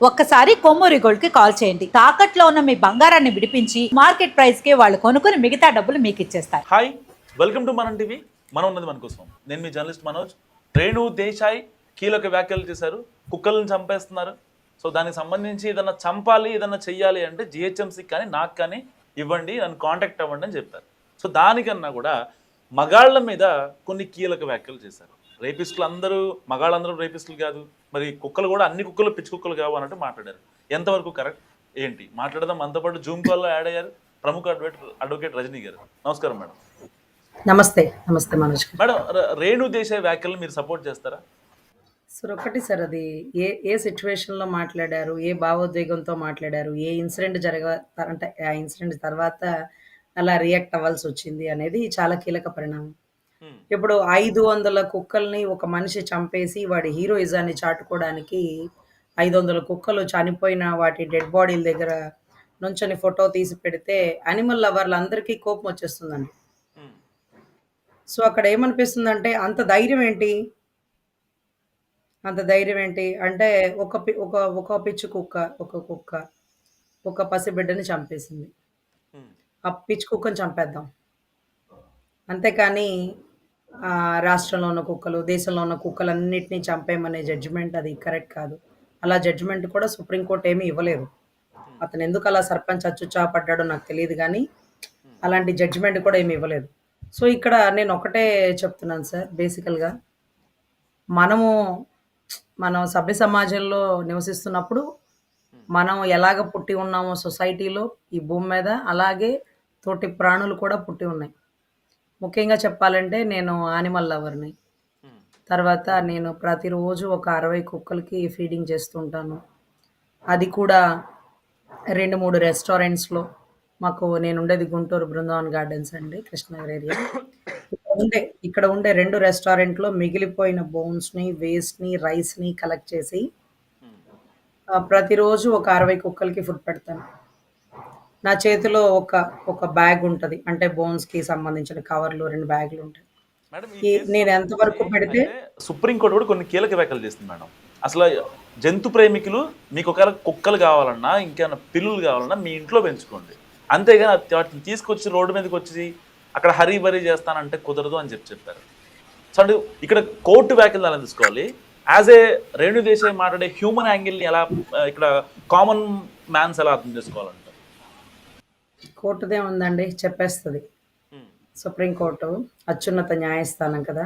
ఒక్కసారి కొమ్మూరి గోల్డ్ కి కాల్ చేయండి. తాకట్లో ఉన్న మీ బంగారాన్ని విడిపించి మార్కెట్ ప్రైస్ కి వాళ్ళు కొనుక్కుని మిగతా డబ్బులు మీకు ఇచ్చేస్తారు. హాయ్, వెల్కమ్ టు మనం టీవీ. మనం ఉన్నది మన కోసం. నేను మీ జర్నలిస్ట్ మనోజ్. రేణు దేశాయ్ కీలక వ్యాఖ్యలు చేశారు. కుక్కలను చంపేస్తున్నారు. సో దానికి సంబంధించి ఏదన్నా చంపాలి, ఏదన్నా చెయ్యాలి అంటే జిహెచ్ఎంసీకి కానీ నాకు కానీ ఇవ్వండి, నన్ను కాంటాక్ట్ అవ్వండి అని చెప్పారు. సో దానికన్నా కూడా మగాళ్ళ మీద కొన్ని కీలక వ్యాఖ్యలు చేశారు. రేపిస్టులు అందరూ మగాళ్ళందరూ రేపిస్టులు కాదు, మరి కుక్కలు కూడా అన్ని కుక్కలు పిచ్చి కుక్కలు కావు అన్నట్టు మాట్లాడారు. ఎంతవరకు కరెక్ట్ ఏంటి మాట్లాడదాం. మనతో పాటు జూమ్ కాల్లో యాడ్ అయ్యారు ప్రముఖ అడ్వకేట్ రజనీ గారు. నమస్కారం మేడం. నమస్తే. నమస్తే మనోజ్ గారు. మేడం, రేణు దేశాయ్ వ్యాఖ్యలు మీరు సపోర్ట్ చేస్తారా? సార్ ఒకటి సార్, అది ఏ ఏ సిచ్యువేషన్లో మాట్లాడారు, ఏ భావోద్వేగంతో మాట్లాడారు, ఏ ఇన్సిడెంట్ అంటే ఆ ఇన్సిడెంట్ తర్వాత అలా రియాక్ట్ అవ్వాల్సి వచ్చింది అనేది చాలా కీలక పరిణామం. ఇప్పుడు 500 కుక్కల్ని ఒక మనిషి చంపేసి వాడి హీరోయిజాన్ని చాటుకోవడానికి 500 కుక్కలు చనిపోయిన వాటి డెడ్ బాడీల దగ్గర నుంచొని ఫోటో తీసి పెడితే యానిమల్ లవర్లందరికీ కోపం వచ్చేస్తుందండి. సో అక్కడ ఏమనిపిస్తుందంటే అంత ధైర్యం ఏంటి? అంటే ఒక పిచ్చి కుక్క ఒక పసిబిడ్డని చంపేసింది. ఆ పిచ్చి కుక్కని చంపేద్దాం. అంతేకానీ రాష్ట్రంలో ఉన్న కుక్కలు, దేశంలో ఉన్న కుక్కలన్నిటిని చంపేయమనే జడ్జిమెంట్ అది కరెక్ట్ కాదు. అలా జడ్జిమెంట్ కూడా సుప్రీంకోర్టు ఏమీ ఇవ్వలేదు. అతను ఎందుకు అలా సర్పంచ్ అచ్చుచావ పడ్డాడో నాకు తెలియదు కానీ అలాంటి జడ్జిమెంట్ కూడా ఏమి ఇవ్వలేదు. సో ఇక్కడ నేను ఒకటే చెప్తున్నాను సార్, బేసికల్గా మనం సభ్య సమాజంలో నివసిస్తున్నప్పుడు మనం ఎలాగ పుట్టి ఉన్నామో సొసైటీలో ఈ భూమి మీద, అలాగే తోటి ప్రాణులు కూడా పుట్టి ఉన్నాయి. ముఖ్యంగా చెప్పాలంటే నేను యానిమల్ లవర్ని. తర్వాత నేను ప్రతిరోజు ఒక 60 కుక్కలకి ఫీడింగ్ చేస్తుంటాను. అది కూడా 2-3 రెస్టారెంట్స్లో. నేను ఉండేది గుంటూరు బృందావన్ గార్డెన్స్ అండి, కృష్ణనగర్ ఏరియా. ఇక్కడ ఉండే 2 రెస్టారెంట్లో మిగిలిపోయిన బోన్స్ని, వేస్ట్ని, రైస్ని కలెక్ట్ చేసి ప్రతిరోజు ఒక 60 కుక్కలకి ఫుడ్ పెడతాను. నా చేతిలో ఒక బ్యాగ్ ఉంటుంది, అంటే బోన్స్కి సంబంధించిన కవర్లు 2 బ్యాగులు ఉంటాయి. నేను ఎంతవరకు పెడితే సుప్రీంకోర్టు కూడా కొన్ని కీలక వ్యాఖ్యలు చేస్తుంది మేడం. అసలు జంతు ప్రేమికులు మీకు ఒకవేళ కుక్కలు కావాలన్నా, ఇంకేమైనా పిల్లులు కావాలన్నా మీ ఇంట్లో పెంచుకోండి, అంతేగాని వాటిని తీసుకొచ్చి రోడ్డు మీదకి వచ్చి అక్కడ హరీ బరీ చేస్తానంటే కుదరదు అని చెప్పారు. సో అంటే ఇక్కడ కోర్టు వ్యాఖ్యలు ఎలా తీసుకోవాలి? యాజ్ ఏ రేణు దేశాయ్ మాట్లాడే హ్యూమన్ యాంగిల్ని ఎలా ఇక్కడ కామన్ మ్యాన్స్ ఎలా అర్థం చేసుకోవాలంటారు? కోర్టుదే ఉందండి, చెప్పేస్తుంది. సుప్రీంకోర్టు అత్యున్నత న్యాయస్థానం కదా,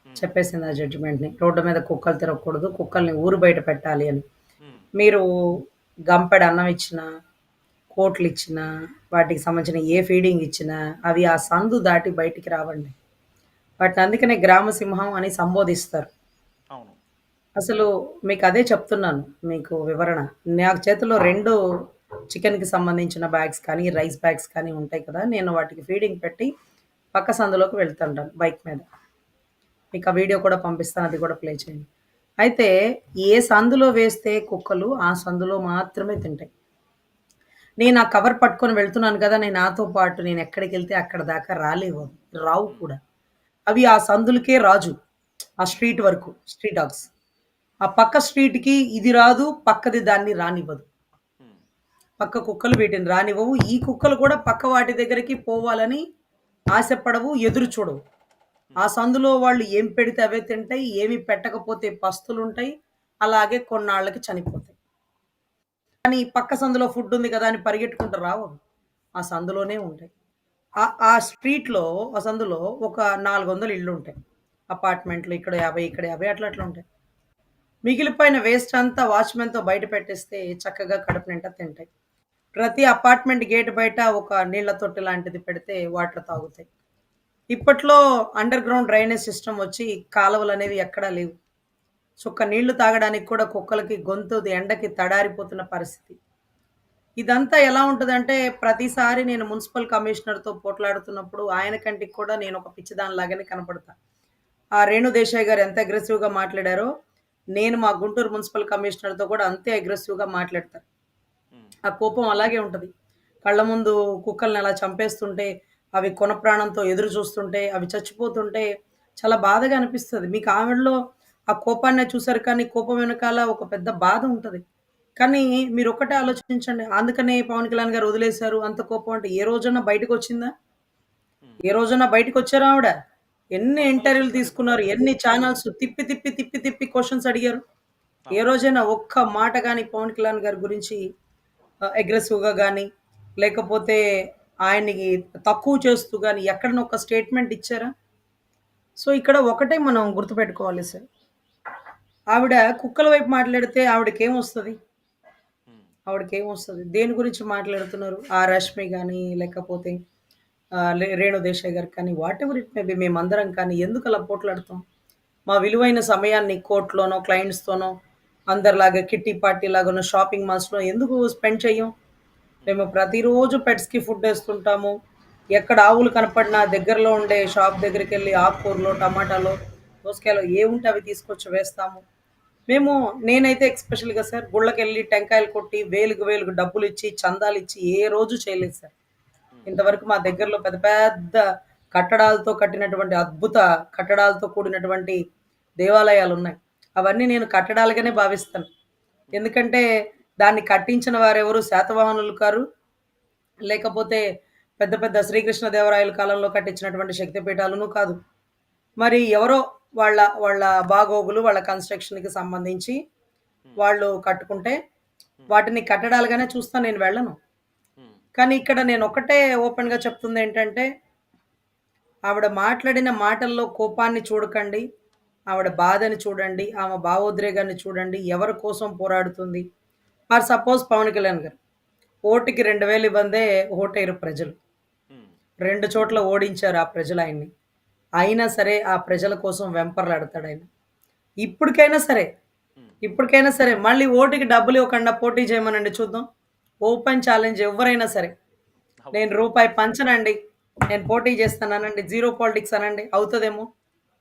చెప్పేసింది ఆ జడ్జిమెంట్ని. రోడ్డు మీద కుక్కలు తిరగకూడదు, కుక్కల్ని ఊరు బయట పెట్టాలి అని. మీరు గంపెడు అన్నం ఇచ్చినా, కోట్లు ఇచ్చినా, వాటికి సంబంధించిన ఏ ఫీడింగ్ ఇచ్చినా అవి ఆ సందు దాటి బయటికి రావండి. వాటిని అందుకనే గ్రామసింహం అని సంబోధిస్తారు. అసలు మీకు అదే చెప్తున్నాను, మీకు వివరణ. నాకు చేతిలో 2 చికెన్కి సంబంధించిన బ్యాగ్స్ కానీ, రైస్ బ్యాగ్స్ కానీ ఉంటాయి కదా, నేను వాటికి ఫీడింగ్ పెట్టి పక్క సందులోకి వెళ్తుంటాను బైక్ మీద. మీకు ఆ వీడియో కూడా పంపిస్తాను, అది కూడా ప్లే చేయండి. అయితే ఏ సందులో వేస్తే కుక్కలు ఆ సందులో మాత్రమే తింటాయి. నేను ఆ కవర్ పట్టుకొని వెళ్తున్నాను కదా, నాతో పాటు నేను ఎక్కడికి వెళ్తే అక్కడ దాకా రావు కూడా. అవి ఆ సందులకే రాజు, ఆ స్ట్రీట్ వరకు. స్ట్రీట్ డాగ్స్ ఆ పక్క స్ట్రీట్కి ఇది రాదు, పక్కది దాన్ని రానివ్వదు. పక్క కుక్కలు వీటిని రానివ్వవు. ఈ కుక్కలు కూడా పక్క వాటి దగ్గరికి పోవాలని ఆశపడవు, ఎదురు చూడవు. ఆ సందులో వాళ్ళు ఏం పెడితే అవే తింటాయి, ఏమి పెట్టకపోతే పస్తులుంటాయి, అలాగే కొన్నాళ్ళకి చనిపోతాయి. కానీ పక్క సందులో ఫుడ్ ఉంది కదా అని పరిగెట్టుకుంటూ రావు, ఆ సందులోనే ఉంటాయి. ఆ స్ట్రీట్లో, ఆ సందులో ఒక 400 ఇళ్ళు ఉంటాయి, అపార్ట్మెంట్లు. ఇక్కడ 50, ఇక్కడ 50, అట్లా ఉంటాయి. మిగిలిపోయిన వేస్ట్ అంతా వాచ్మెన్తో బయట పెట్టేస్తే చక్కగా కడుపు నిండా తింటాయి. ప్రతి అపార్ట్మెంట్ గేట్ బయట ఒక నీళ్ల తొట్టి లాంటిది పెడితే వాటర్ తాగుతాయి. ఇప్పట్లో అండర్ గ్రౌండ్ డ్రైనేజ్ సిస్టమ్ వచ్చి కాలువలు అనేవి ఎక్కడా లేవు. చుక్క నీళ్లు తాగడానికి కూడా కుక్కలకి గొంతు ఎండకి తడారిపోతున్న పరిస్థితి. ఇదంతా ఎలా ఉంటుందంటే, ప్రతిసారి నేను మున్సిపల్ కమిషనర్తో పోట్లాడుతున్నప్పుడు ఆయన కంటికి కూడా నేను ఒక పిచ్చిదానిలాగానే కనపడతా. ఆ రేణు దేశాయ్ గారు ఎంత అగ్రెసివ్గా మాట్లాడారో, నేను మా గుంటూరు మున్సిపల్ కమిషనర్తో కూడా అంతే అగ్రెసివ్గా మాట్లాడతాను. ఆ కోపం అలాగే ఉంటుంది. కళ్ళ ముందు కుక్కల్ని అలా చంపేస్తుంటే, అవి కొన ప్రాణంతో ఎదురు చూస్తుంటే, అవి చచ్చిపోతుంటే చాలా బాధగా అనిపిస్తుంది. మీకు ఆవిడలో ఆ కోపాన్నే చూసారు, కానీ కోపం వెనకాల ఒక పెద్ద బాధ ఉంటుంది. కానీ మీరు ఒక్కటే ఆలోచించండి. అందుకనే పవన్ కళ్యాణ్ గారు వదిలేశారు. అంత కోపం అంటే ఏ రోజన్నా బయటకొచ్చిందా? ఏ రోజన్నా బయటకొచ్చారా ఆవిడ? ఎన్ని పర్సనల్గా ఇంటర్వ్యూలు చెప్పారు ఇప్పుడు తీసుకున్నారు. ఎన్ని ఛానల్స్ తిప్పి, తిప్పి, తిప్పి, తిప్పి క్వెషన్స్ అడిగారు. ఏ అవును. రోజైనా ఒక్క మాట గాని పవన్ కళ్యాణ్ గారి గురించి అగ్రెసివ్‌గా గాని, లేకపోతే ఆయన్ని తక్కువ చేస్తూ గాని ఎక్కడన్నా ఒక స్టేట్‌మెంట్ ఇచ్చారా? సో, ఇక్కడ ఒకటే మనం గుర్తుపెట్టుకోవాలి సార్. ఆవిడ కుక్కల వైపు మాట్లాడితే ఆవిడకేమొస్తది? ఉమ్, ఆవిడకేమొస్తది? దేని గురించి మాట్లాడుతున్నారు? ఆ 'రష్మి' గాని, లేకపోతే రేణు దేశాయ్ గారికి కానీ, వాటెవర్ ఇట్ మే బి మేమందరం కానీ ఎందుకలా పోట్లాడుతాం? మా విలువైన సమయాన్ని కోర్ట్‌లోనో, క్లయింట్స్‌తోనో అందరిలాగా కిట్టి పార్టీ లాగానో, షాపింగ్ మాల్స్‌లో ఎందుకు స్పెండ్ చెయ్యం? మేము ప్రతిరోజు పెట్స్‌కి ఫుడ్డేస్తుంటాము. ఎక్కడ ఆవులు కనపడినా దగ్గరలో ఉండే షాప్ దగ్గరికెళ్ళి ఆకుకూరలో, టమాటాలో, దోసకాయలో ఏవుంటే అవి తీసుకొచ్చి వేస్తాము. మేము నేనైతే ఎస్పెషల్‌గా సార్ గుళ్ళకెళ్ళి టెంకాయలు కొట్టి వేలుకి వేలుకి డబ్బులిచ్చి, చందాలిచ్చి ఏ రోజు చేయలేదు సార్. ఉమ్, ఇంతవరకు మా దగ్గరలో పెద్ద పెద్ద కట్టడాలతో కట్టినటువంటి అద్భుత కట్టడాలతో కూడినటువంటి దేవాలయాలున్నాయి. అవన్నీ నేను కట్టడాలుగానే భావిస్తాను. ఎందుకంటే దాన్ని కట్టించిన వారెవరు శాతవాహనులు కారు. లేకపోతే పెద్ద పెద్ద శ్రీకృష్ణదేవరాయల కాలంలో కట్టించినటువంటి శక్తిపీఠాలును కాదు. మరి ఎవరో వాళ్ళ బాగోగులు, వాళ్ళ కన్‌స్ట్రక్షన్‌కి సంబంధించి ఉమ్, వాళ్ళు కట్టుకుంటే ఉమ్, వాటిని కట్టడాలుగానే చూస్తా, నేను వెళ్ళను. ఉమ్, కానీ ఇక్కడ నేనొక్కటే ఓపెన్‌గా చెప్తుందేంటంటే, ఆవిడ మాట్లాడిన మాటల్లో కోపాన్ని చూడకండి. ఆవిడ బాధని చూడండి. ఆమె భావోద్రేగాన్ని చూడండి. ఎవరి కోసం పోరాడుతుంది. ఫర్ సపోజ్ పవన్ కళ్యాణ్ గారు. ఓటుకి 2000 ఇవ్వందే ఓటేయరు ప్రజలు. ఉమ్, 2 చోట్ల ఓడించారు ఆ ప్రజలాయన్ని. అయినా సరే ఆ ప్రజల కోసం వెంపర్లాడతాడాయన. ఇప్పటికైనా సరే, ఉమ్, ఇప్పటికైనా సరే మళ్ళీ ఓటుకి డబ్బులివ్వకుండా పోటీ చేయమనండి చూద్దాం. ఓపెన్ ఛాలెంజ్ ఎవ్వరైనా సరే. అవును. నేను రూపాయి పంచనండి. నేను పోటీ చేస్తాననండి. జీరో పాలిటిక్స్ అనండి. అవుతదేమో!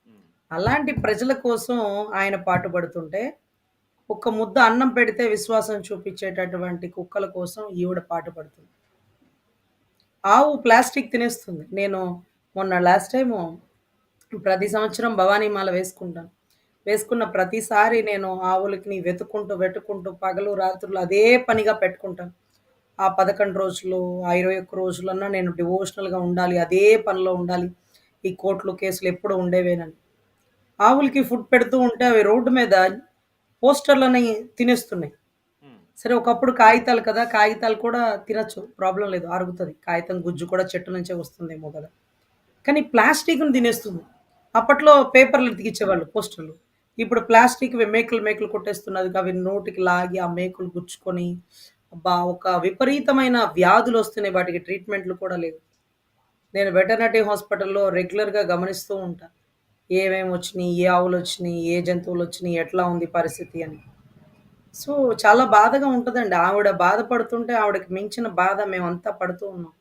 ఉమ్, అలాంటి ప్రజల కోసం ఆయన పాటుపడుతుంటే, ఒక్క ముద్ద అన్నం పెడితే విశ్వాసం చూపించేటటువంటి కుక్కల కోసం ఈవిడ పాటుపడుతుంది. ఆవు ప్లాస్టిక్ తినేస్తుంది. నేను మొన్న లాస్ట్ టైము ప్రతి సంవత్సరం భవానీ మాల వేసుకుంటాను. వేసుకున్న ప్రతిసారి నేను ఆవులకి వెతుక్కుంటూ, వెతుక్కుంటూ పగలు, రాత్రులు అదే పనిగా పెట్టుకుంటాను. ఆ 11 రోజులు, ఆ 21 రోజులన్నా నేను డివోషనల్‌గా ఉండాలి. అదే పనిలో ఉండాలి. ఈ కోర్ట్‌లు, కేసులు ఎప్పుడు ఉండేవేనని. ఆవులకి ఫుడ్ పెడుతూ ఉంటే అవి రోడ్డు మీద పోస్టర్‌లని తినేస్తున్నాయి. ఉమ్, సరే ఒకప్పుడు కాగితాలు కదా! కాగితాలు కూడా తినొచ్చు. ప్రాబ్లమ్ లేదు. అరుగుతది. కాగితం గుజ్జు కూడా చెట్టు నుంచే వస్తుందేమో గదా! కానీ ప్లాస్టిక్‌ని తినేస్తుంది. అప్పట్లో పేపర్‌లు అతికిచ్చేవాళ్ళు పోస్టర్‌లు. ఇప్పుడు ప్లాస్టిక్‌వి మేకులు, మేకులు కొట్టేస్తున్నది. అవి నోటికి లాగి ఆ మేకులు గుచ్చుకొని, అబ్బా! ఒక విపరీతమైన వ్యాధులొస్తున్నాయి. వాటికి ట్రీట్‌మెంట్‌లు కూడా లేవు. నేను వెటర్నరీ హాస్పిటల్‌లో రెగ్యులర్‌గా గమనిస్తూ ఉంటా. ఏమేమొచ్చినియి, ఏ ఆవులొచ్చినియి, ఏ జంతువులొచ్చినియి, ఎట్లా ఉంది పరిస్థితి అని. సో, చాలా బాధగా ఉంటదండి. ఆవిడ బాధపడుతుంటే ఆవిడకి మించిన బాధ మేమంతా పడుతూ ఉన్నాం.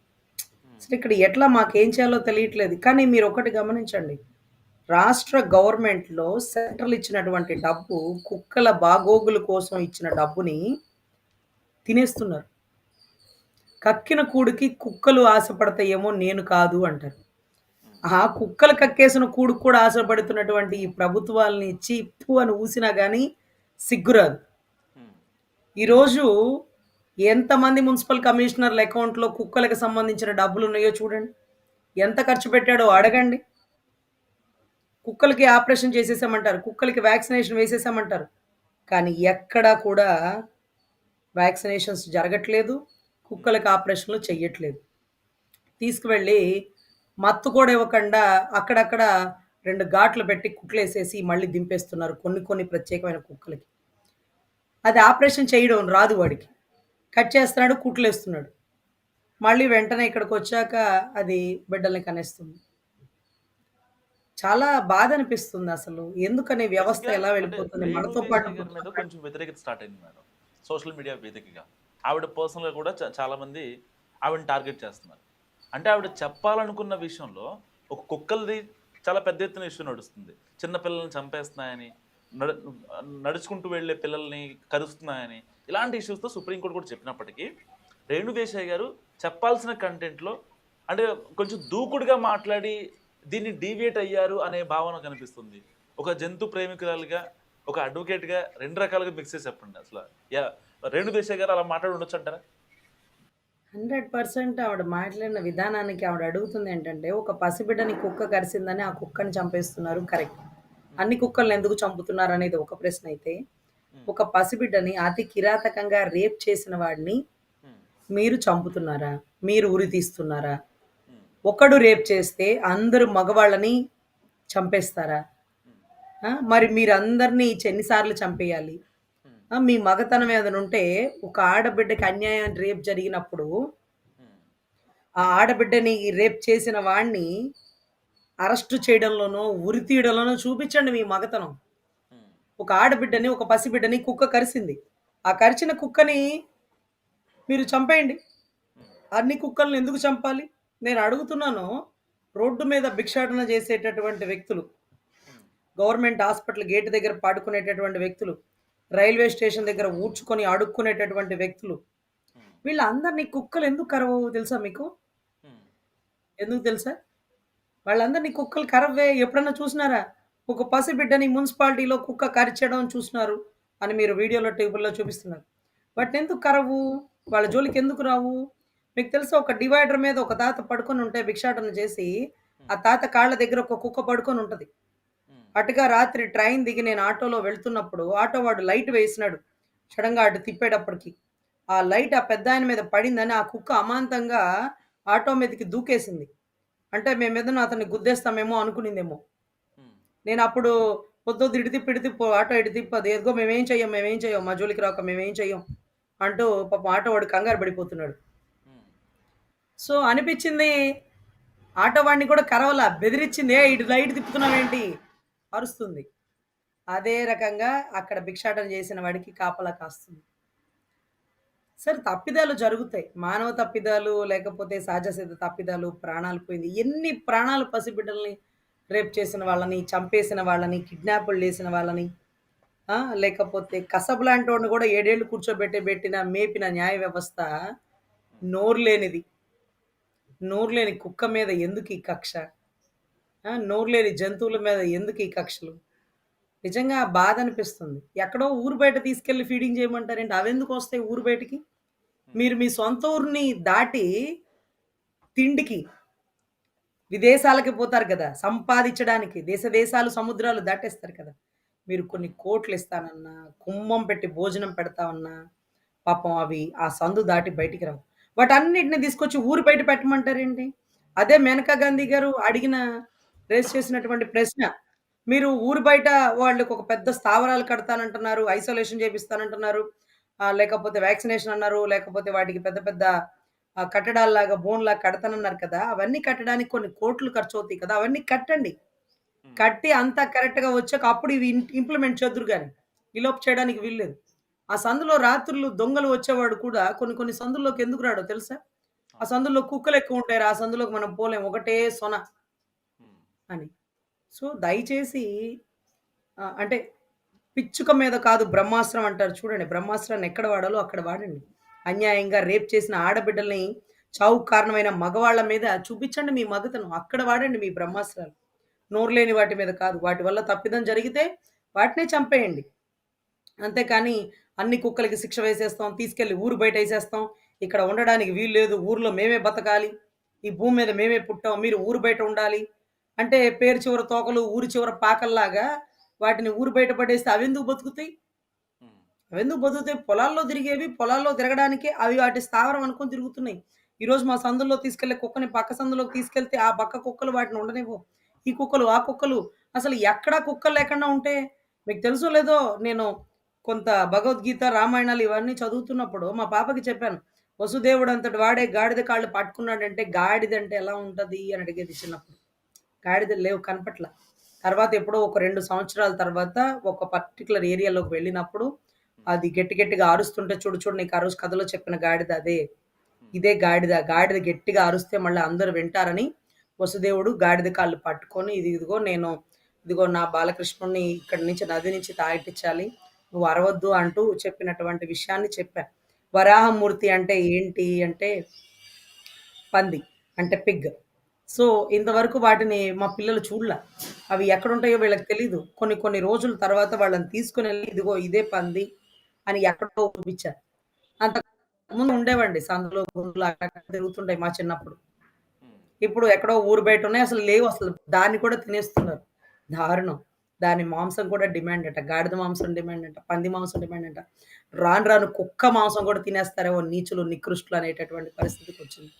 ఉమ్, అసలిక్కడ ఎట్లా మాకేం చేయాలో తెలియట్లేదు. కానీ మీరొకటి గమనించండి. రాష్ట్ర గవర్నమెంట్‌లో సెంట్రల్ ఇచ్చినటువంటి డబ్బు కుక్కల బాగోగుల కోసం ఇచ్చిన డబ్బుని తినేస్తున్నారు. కక్కిన కూడుకి కుక్కలు ఆశపడతాయేమో నేను కాదు అంటారు. ఉమ్, ఆ కుక్కలు కక్కేసిన కూడుకు కూడా ఆశపడుతున్నటువంటి ఈ ప్రభుత్వాల్ని ఛీ! తు అని ఊసినా గాని సిగ్గురాదు. ఉమ్, ఈరోజు ఎంతమంది మున్సిపల్ కమిషనర్ల అకౌంట్‌లో కుక్కలకి సంబంధించిన డబ్బులున్నాయో చూడండి. ఎంత ఖర్చు పెట్టాడో అడగండి. కుక్కలకి ఆపరేషన్ చేసేసామంటారు. కుక్కలకి వ్యాక్సినేషన్ వేసేసామంటారు. కానీ ఎక్కడా కూడా వ్యాక్సినేషన్స్ జరగట్లేదు. ఉమ్, కుక్కలకి ఆపరేషన్‌లు చెయ్యట్లేదు. తీసుకువెళ్ళి మత్తు కూడా ఇవ్వకుండా అక్కడక్కడ 2 ఘాట్లు పెట్టి కుట్లేసేసి మళ్ళీ దింపేస్తున్నారు కొన్ని కొన్ని ప్రత్యేకమైన కుక్కలకి. అది ఆపరేషన్ చేయడం రాదు వాడికి. కట్ చేస్తున్నాడు, కుట్లేస్తున్నాడు. మళ్ళీ వెంటనే ఇక్కడికొచ్చాక అది బిడ్డల్ని కనేస్తుంది. చాలా బాధనిపిస్తుందసలు. ఎందుకని వ్యవస్థ బేసిక్‌గా ఎలా అంటే వెళ్ళిపోతుంది? రేణు మనతో పాటు దేశాయ్ గారి మీద పుట్టుక కొంచెం వ్యతిరేకత స్టార్ట్ అయింది మేడం. సోషల్ మీడియా వేదికగా. ఆవిడ పర్సనల్‌గా కూడా చాలా మంది ఆవిడని టార్గెట్ చేస్తున్నారు. అంటే ఆవిడ చెప్పాలనుకున్న విషయంలో ఒక కుక్కలది చాలా పెద్ద ఎత్తున ఇష్యూ నడుస్తుంది. చిన్న పిల్లల్ని చంపేస్తున్నాయని, నడు నడుచుకుంటూ వెళ్ళే పిల్లల్ని కరుస్తున్నాయని, ఇలాంటి ఇష్యూస్‌తో సుప్రీం కోర్ట్ కూడా చెప్పినప్పటికీ, రేణు దేశాయ్ గారు చెప్పాల్సిన కంటెంట్‌లో అంటే కొంచెం దూకుడుగా మాట్లాడి దీన్ని డీవియేట్ అయ్యారు అనే భావన కనిపిస్తుంది. ఒక జంతు ప్రేమికురాలుగా, ఒక అడ్వకేట్‌గా 2 రకాలుగా మిక్స్ చేసి చెప్పండి అసల. రేణు దేశాయ్ గారు అలా మాట్లాడి ఉండొచ్చు అంటారా? 100% ఆవిడ మాట్లాడిన విధానానికి ఆవిడ అడుగుతుంది ఏంటంటే, ఒక పసిబిడ్డని కుక్క కరిసిందని ఆ కుక్కని చంపేస్తున్నారు కరెక్ట్. అన్ని కుక్కల్ని ఎందుకు చంపుతున్నారనేది ఒక ప్రశ్న అయితే, ఒక పసిబిడ్డని అతి కిరాతకంగా రేప్ చేసిన వాడిని మీరు చంపుతున్నారా? మీరు ఉరి తీస్తున్నారా? ఒకడు రేప్ చేస్తే అందరూ మగవాళ్ళని చంపేస్తారా? మరి మీరందరిని ఎన్ని సార్లు చంపేయాలి? మీ మగతనం ఏదైనా ఉంటే ఒక ఆడబిడ్డకి అన్యాయం రేప్ జరిగినప్పుడు ఆ ఆడబిడ్డని రేప్ చేసిన వాడిని అరెస్ట్ చేయడంలోనో ఉరి తీయడంలోనో చూపించండి మీ మగతనం. ఒక ఆడబిడ్డని ఒక పసిబిడ్డని కుక్క కరిసింది. ఆ కరిచిన కుక్కని మీరు చంపేయండి. అన్ని కుక్కల్ని ఎందుకు చంపాలి? నేను అడుగుతున్నాను. రోడ్డు మీద భిక్షాటన చేసేటటువంటి వ్యక్తులు, గవర్నమెంట్ హాస్పిటల్ గేట్ దగ్గర పడుకునేటటువంటి వ్యక్తులు, రైల్వే స్టేషన్ దగ్గర ఊడ్చుకొని అడుక్కునేటటువంటి వ్యక్తులు, వీళ్ళందరినీ కుక్కలు ఎందుకు కరవవు తెలుసా మీకు? ఎందుకు తెలుసా? వాళ్ళందరినీ కుక్కలు కరవే. ఎప్పుడన్నా చూసినారా? ఒక పసిబిడ్డని మున్సిపాలిటీలో కుక్క కరిచడం చూసినారు అని మీరు వీడియోలో టేబుల్లో చూపిస్తున్నారు. వాటిని ఎందుకు కరవు? వాళ్ళ జోలికి ఎందుకు రావు? మీకు తెలుసా, ఒక డివైడర్ మీద ఒక తాత పడుకొని ఉంటే భిక్షాటన చేసి, ఆ తాత కాళ్ళ దగ్గర ఒక కుక్క పడుకొని ఉంటది. అటుగా రాత్రి ట్రైన్ దిగి నేను ఆటోలో వెళ్తున్నప్పుడు ఆటో వాడు లైట్ వేసినాడు. సడన్‌గా అటు తిప్పేటప్పటికి ఆ లైట్ ఆ పెద్దాయన మీద పడిందని ఆ కుక్క అమాంతంగా ఆటో మీదకి దూకేసింది. అంటే మేమేదైనా అతన్ని గుద్దేస్తామేమో అనుకునిందేమో. నేనప్పుడు "వద్దొద్దు ఇటు తిప్పు, ఇటు తిప్పు, ఆటో ఇటు తిప్పు, అది ఎదిగో మేమేం చెయ్యం, మేమేం చెయ్యం, మా జోలికి రాక మేమేం చెయ్యం" అంటూ పాపం ఆటో వాడు కంగారు పడిపోతున్నాడు. సో, అనిపిచ్చింది ఆటో వాడిని కూడా కరవలా. బెదిరిచ్చింది. "ఏయ్! ఇటు లైట్ తిప్పుతున్నావేంటి?" అరుస్తుంది. అదే రకంగా అక్కడ భిక్షాటన చేసిన వాడికి కాపలా కాస్తుంది. సరే, తప్పిదాలు జరుగుతాయి. మానవ తప్పిదాలు, లేకపోతే సహజసిద్ధ తప్పిదాలు, ప్రాణాలు పోయింది. ఎన్ని ప్రాణాలు పసిబిడ్డల్ని రేప్ చేసిన వాళ్ళని, చంపేసిన వాళ్ళని, కిడ్నాపులు చేసిన వాళ్ళని, లేకపోతే కసబ్ లాంటోడిని కూడా 7 ఏళ్ళు కూర్చోబెట్టిన, మేపిన న్యాయ వ్యవస్థ నోరు లేనిది. నోరు లేని కుక్క మీద ఎందుకు ఈ కక్ష? నోరు లేని జంతువుల మీద ఎందుకు ఈ కక్షలు? నిజంగా బాధ అనిపిస్తుంది. ఎక్కడో ఊరు బయట తీసుకెళ్ళి ఫీడింగ్ చేయమంటారేంటి? అవెందుకొస్తాయి ఊరు బయటికి? మీరు మీ సొంత ఊరిని దాటి తిండికి విదేశాలకి పోతారు కదా! సంపాదించడానికి దేశ దేశాలు, సముద్రాలు దాటేస్తారు కదా! మీరు కొన్ని కోట్లు ఇస్తానన్నా, కుమ్మం పెట్టి భోజనం పెడతామన్నా, పాపం అవి ఆ సందు దాటి బయటికి రావు. వాటన్నిటిని తీసుకొచ్చి ఊరు బయట పెట్టమంటారేంటి? అదే మేనకా గాంధీ గారు రేస్ చేసినటువంటి ప్రశ్న. మీరు ఊరు బయట వాళ్ళకొక పెద్ద స్థావరాలు కడతానంటున్నారు, ఐసోలేషన్ చేపిస్తానంటున్నారు, లేకపోతే వ్యాక్సినేషన్ అన్నారు, లేకపోతే వాటికి పెద్ద పెద్ద కట్టడాల్లాగా బోన్‌లాగా కడతానన్నారు కదా! అవన్నీ కట్టడానికి కొన్ని కోట్లు ఖర్చవుతాయి కదా! అవన్నీ కట్టండి. కట్టి అంతా కరెక్ట్‌గా వచ్చాక అప్పుడు ఇవి ఇంప్లిమెంట్ చేద్దురు గాని. ఈలోపు చేయడానికి వీల్లేదు. ఆ సందులో రాత్రుళ్ళు దొంగలు వచ్చేవాడు కూడా కొన్ని కొన్ని సందుల్లోకి ఎందుకు రాడో తెలుసా? ఆ సందుల్లో కుక్కలెక్కువుంటాయిరా, ఆ సందులోకి మనం పోలేం. ఒకటే సొన అని. సో, దయచేసి అంటే పిచ్చుక మీద కాదు బ్రహ్మాస్త్రం అంటారు చూడండి. బ్రహ్మాస్త్రాన్ని ఎక్కడ వాడాలో అక్కడ వాడండి. అన్యాయంగా రేప్ చేసిన ఆడబిడ్డల్ని, చావుకు కారణమైన మగవాళ్ళ మీద చూపిచ్చండి మీ మగతనం. అక్కడ వాడండి మీ బ్రహ్మాస్త్రాలు. నోరు లేని వాటి మీద కాదు. వాటి వల్ల తప్పిదం జరిగితే వాటినే చంపేయండి. అంతేకానీ అన్ని కుక్కలకి శిక్ష వేసేస్తాం, తీసుకెళ్ళి ఊరు బయటేసేస్తాం, ఇక్కడ ఉండడానికి వీలు లేదు, ఊర్లో మేమే బతకాలి, ఈ భూమి మీద మేమే పుట్టాం, మీరు ఊరు బయట ఉండాలి అంటే పేరు చివర తోకలు, ఊరు చివర పాకల్లాగా వాటిని ఊరు బయట పడేస్తే అవెందుకు బతుకుతాయి? అవెందుకు బతుకుతాయి? పొలాల్లో తిరిగేవి, పొలాల్లో తిరగడానికే అవి వాటి స్థావరం అనుకోని తిరుగుతున్నాయి. ఈరోజు మా సందుల్లో తీసుకెళ్ళే కుక్కని పక్క సందులోకి తీసుకెళ్తే ఆ పక్క కుక్కలు వాటిని ఉండనివ్వవు. ఈ కుక్కలు, ఆ కుక్కలు అసలు ఎక్కడా కుక్కలు లేకుండా ఉంటే మీకు తెలుసో లేదో, నేను కొంత భగవద్గీత, రామాయణాలు ఇవన్నీ చదువుతున్నప్పుడు మా పాపకి చెప్పాను. వసుదేవుడంతటి వాడే గాడిద కాళ్ళు పట్టుకున్నాడంటే గాడిదంటే ఎలా ఉంటది అని అడిగేది చిన్నప్పుడు. గాడిదలు లేవు, కనపట్ల. తర్వాత ఎప్పుడో ఒక 2 సంవత్సరాల తర్వాత ఒక పర్టిక్యులర్ ఏరియాలోకి వెళ్ళినప్పుడు అది గట్టి గట్టిగా అరుస్తుంటే చూడు చూడు నీకు ఆ రోజు కథలో చెప్పిన గాడిద అదే. ఇదే గాడిద. గాడిద గట్టిగా అరుస్తే మళ్ళీ అందరూ వింటారని వసుదేవుడు గాడిద కాళ్ళు పట్టుకొని ఇదిగో నా బాలకృష్ణుడిని ఇక్కడి నుంచి నది నుంచి తాగిపిచ్చాలి, నువ్వు అరవద్దు అంటూ చెప్పినటువంటి విషయాన్ని చెప్పా. వరాహమూర్తి అంటే ఏంటి అంటే పంది. అంటే పిగ్. సో, ఇంతవరకు వాటిని మా పిల్లలు చూడలా. అవి ఎక్కడుంటాయో వీళ్ళకి తెలీదు. కొన్ని కొన్ని రోజుల తర్వాత వాళ్ళని తీసుకొనెళ్ళి ఇదిగో ఇదే పంది అని ఎక్కడో చూపిచ్చా. అంతకు ముందు ఉండేవండి సందులో, గుంపులు అక్కడక్కడ తిరుగుతుంటాయి మా చిన్నప్పుడు. ఇప్పుడు ఎక్కడో ఊరు బయట ఉన్నాయి. అసలు లేవు అసలు. దాన్ని కూడా తినేస్తున్నారు. దారుణం. దాని మాంసం కూడా డిమాండ్ అట. గాడిద మాంసం డిమాండ్ అంట. పంది మాంసం డిమాండ్ అంట. రాను రాను కుక్క మాంసం కూడా తినేస్తారేమో నీచులు, నికృష్టులు అనేటటువంటి పరిస్థితికొచ్చింది.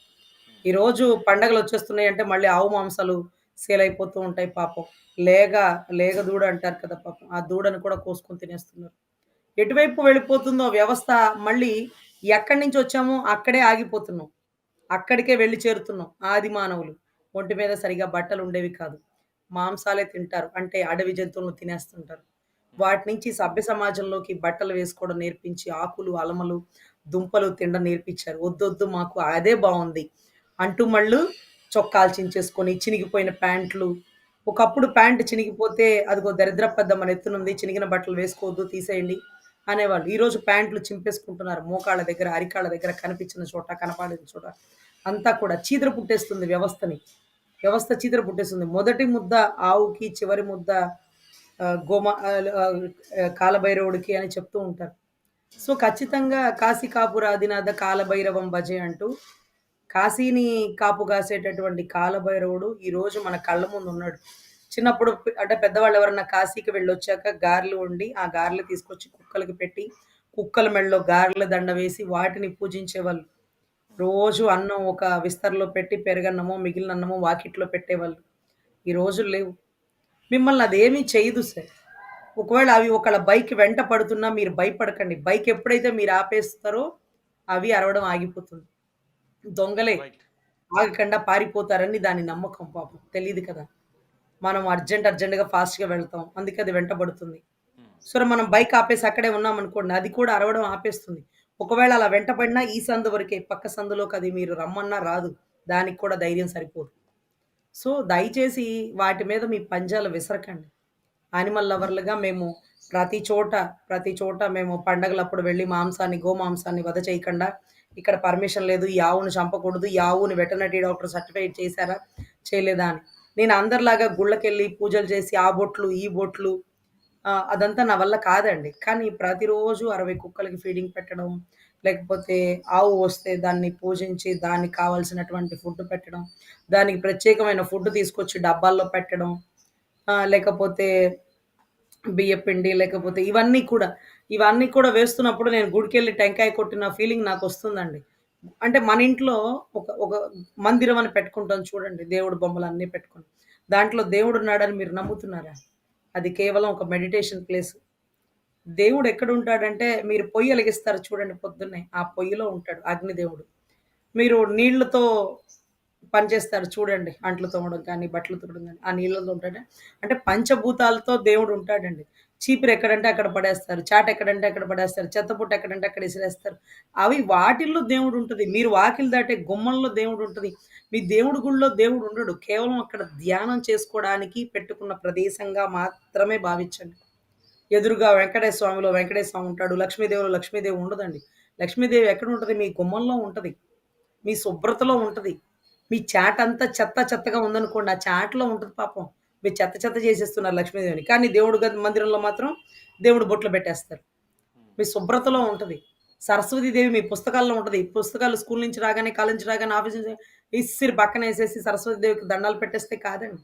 ఈరోజు పండగలొచ్చేస్తున్నాయంటే మళ్ళీ ఆవు మాంసాలు సేల్ అయిపోతూ ఉంటాయి పాపం. లేగ, లేగ దూడ అంటారు కదా పాపం. ఆ దూడను కూడా కోసుకొని తినేస్తున్నారు. ఎటువైపు వెళ్ళిపోతుందో వ్యవస్థ మళ్ళీ ఎక్కడి నుంచొచ్చామో అక్కడే ఆగిపోతున్నాం. అక్కడికే వెళ్లి చేరుతున్నాం. ఆది మానవులు. ఒంటి మీద సరిగ్గా బట్టలుండేవి కాదు. మాంసాలే తింటారు. అంటే అడవి జంతువులను తినేస్తుంటారు. వాటి నుంచి సభ్య సమాజంలోకి బట్టలు వేసుకోవడం నేర్పించి, ఆకులు, అలమలు, దుంపలు తినడం నేర్పించారు. వద్దొద్దు మాకు అదే బావుంది అంటూ మళ్ళు చొక్కాలు చించేసుకొని, చినిగిపోయిన ప్యాంట్లు. ఒకప్పుడు ప్యాంట్ చినిగిపోతే అదిగో దరిద్రపు మన ఎత్తునుంది. చినిగిన బట్టలు వేసుకోవద్దు తీసేయండి అనేవాళ్ళు. ఈరోజు ప్యాంట్లు చింపేసుకుంటున్నారు. మోకాళ్ళ దగ్గర, అరికాళ్ళ దగ్గర కనిపించిన చోట, కనపడని చోట అంతా కూడా చీదర పుట్టేస్తుంది వ్యవస్థని. వ్యవస్థ చీదర పుట్టేస్తుంది. మొదటి ముద్ద ఆవుకి, చివరి ముద్ద కాలభైరవుడికి అని చెప్తూ ఉంటారు. సో, ఖచ్చితంగా కాశీ కాపురాదినాథ కాలభైరవం భజే అంటూ కాశీని కాపు కాసేటటువంటి కాలభైరవుడు ఈరోజు మన కళ్ళ ముందున్నాడు. చిన్నప్పుడు అంటే పెద్దవాళ్ళు ఎవరన్నా కాశీకి వెళ్ళొచ్చాక గారెలు వండి, ఆ గారెలు తీసుకొచ్చి కుక్కలకి పెట్టి, కుక్కల మెడలో గారెల దండ వేసి వాటిని పూజించేవాళ్ళు. రోజు అన్నం ఒక విస్తరలో పెట్టి పెరుగన్నమో, మిగిలిన అన్నమో వాకిట్లో పెట్టేవాళ్ళు. ఈ రోజులు లేవు. మిమ్మల్ని అదేమీ చేయదు సార్. ఒకవేళ అవి ఒకళ్ళ బైక్ వెంట పడుతున్నా మీరు భయపడకండి. బైక్ ఎప్పుడైతే మీరు ఆపేస్తారో అవి అరవడం ఆగిపోతుంది. దొంగలే రైట్. ఆగకుండా పారిపోతారని దాని నమ్మకం పాపం. తెలీదు కదా! మనం అర్జెంట్‌గా ఫాస్ట్‌గా వెళ్తాం. అందుకే అది వెంటబడుతుంది. సరే మనం బైక్ ఆపేసి అక్కడే ఉన్నామనుకోండి, అది కూడా అరవడం ఆపేస్తుంది. ఒకవేళ అలా వెంటపడినా ఈ సందు వరకే, పక్క సందులోకి అది మీరు రమ్మన్నా రాదు. దానికి కూడా ధైర్యం సరిపోదు. సో, దయచేసి వాటి మీద మీ పంజాలు విసరకండి. యానిమల్ లవర్‌లుగా మేము ప్రతి చోట మేము పండగలప్పుడు వెళ్లి గోమాంసాన్ని వధ చేయకుండా, ఇక్కడ పర్మిషన్ లేదు. ఈ ఆవును చంపకూడదు. ఈ ఆవుని వెటర్నరీ డాక్టర్ సర్టిఫైడ్ చేశారా? చేయలేదా అని. నేను అందరిలాగా గుళ్ళకెళ్ళి పూజలు చేసి ఆ బొట్లు, ఈ బొట్లు అదంతా నా వల్ల కాదండి. కానీ ప్రతిరోజు 60 కుక్కలకి ఫీడింగ్ పెట్టడం, లేకపోతే ఆవు వస్తే దాన్ని పూజించి దానికి కావాల్సినటువంటి ఫుడ్ పెట్టడం, దానికి ప్రత్యేకమైన ఫుడ్ తీసుకొచ్చి డబ్బాల్లో పెట్టడం, లేకపోతే బియ్యపిండి లేకపోతే ఇవన్నీ కూడా వేస్తున్నప్పుడు నేను గుడికెళ్ళి టెంకాయ కొట్టిన ఫీలింగ్ నాకొస్తుందండి. అంటే మన ఇంట్లో ఒక ఒక మందిరం అని పెట్టుకుంటాం చూడండి. దేవుడు బొమ్మలన్నీ పెట్టుకొని. దాంట్లో దేవుడున్నాడని మీరు నమ్ముతున్నారా? అది కేవలం ఒక మెడిటేషన్ ప్లేస్. దేవుడు ఎక్కడుంటాడంటే మీరు పొయ్యి ఎలిగిస్తారు చూడండి పొద్దున్నే. ఆ పొయ్యిలో ఉంటాడు అగ్నిదేవుడు. మీరు నీళ్ళతో పని చేస్తారు చూడండి. అంట్లు తోమడం కానీ, బట్టలు ఉతకడం గానీ, ఆ నీళ్ళలో ఉంటాడు. అంటే పంచభూతాలతో దేవుడు ఉంటాడండి. చీపురు ఎక్కడంటే అక్కడ పడేస్తారు. చాట ఎక్కడంటే అక్కడ పడేస్తారు. చెత్తబుట్ట ఎక్కడంటే అక్కడ ఇసిరేస్తారు. అవి వాటిల్లో దేవుడుంటది. మీరు వాకిలి దాటే గుమ్మంలో దేవుడుంటది. మీ దేవుడి గుడిలో దేవుడు ఉండడు. కేవలం అక్కడ ధ్యానం చేసుకోవడానికి పెట్టుకున్న ప్రదేశంగా మాత్రమే భావించండి. ఎదురుగా వెంకటేశ్వర స్వామి ఉంటాడు. లక్ష్మీదేవి ఉండదండి. లక్ష్మీదేవి ఎక్కడుంటది? మీ గుమ్మంలో ఉంటది. మీ శుభ్రతలో ఉంటది. మీ చాటంతా చెత్తగా ఉందనుకోండి, ఆ చాటలో ఉంటది పాపం. మీరు చెత్త చేసేస్తున్నారు లక్ష్మీదేవిని. కానీ దేవుడు మందిరంలో మాత్రం దేవుడు బొట్లు పెట్టేస్తారు. మీ శుభ్రతలో ఉంటది. సరస్వతీదేవి మీ పుస్తకాల్లో ఉంటది. పుస్తకాలు స్కూల్ నుంచి రాగానే, కాలేజీ నుంచి రాగానే, ఆఫీస్ నుంచి ఇసిరి పక్కనేసేసి సరస్వతీదేవికి దండాలు పెట్టేస్తే కాదండి.